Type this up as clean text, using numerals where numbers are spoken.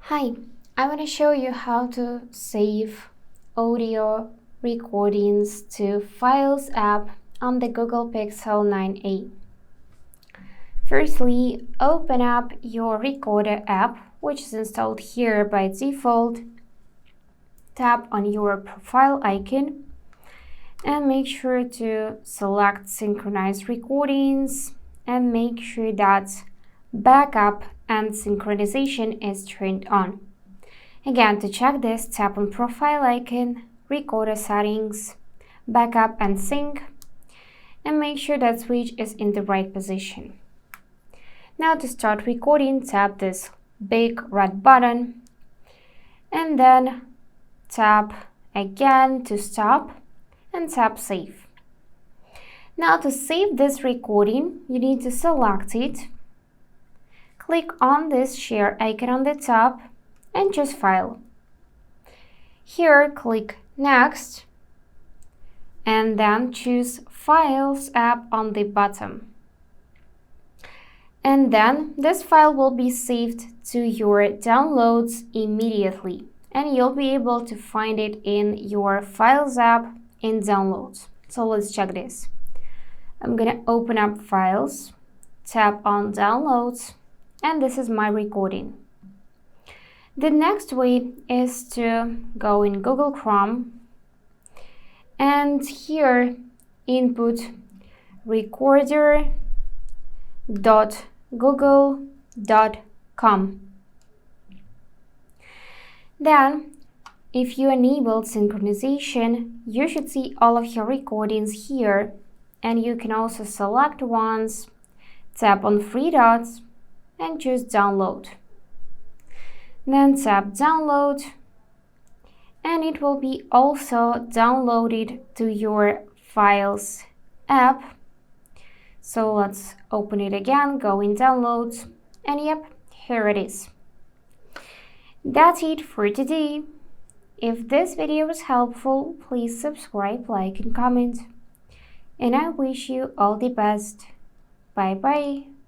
Hi, I want to show you how to save audio recordings to Files app on the Google Pixel 9a. Firstly, open up your Recorder app, which is installed here by default. Tap on your profile icon and make sure to select Synchronize Recordings and make sure that backup and synchronization is turned on. Again, to check this, tap on profile icon, Recorder settings, backup and sync, and make sure that switch is in the right position. Now to start recording, tap this big red button and then tap again to stop and tap save. Now to save this recording, you need to select it, click on this share icon on the top and choose File. Here, click Next and then choose Files app on the bottom. And then this file will be saved to your downloads immediately, and you'll be able to find it in your Files app in Downloads. So let's check this. I'm gonna open up Files, tap on Downloads, and this is my recording. The next way is to go in Google Chrome and here input recorder.google.com. Then, if you enable synchronization, you should see all of your recordings here, and you can also select ones, tap on three dots, and choose Download. Then tap Download, and it will be also downloaded to your Files app. So let's open it again, go in Downloads, and yep, here it is. That's it for today. If this video was helpful, please subscribe, like, and comment. And I wish you all the best. Bye bye.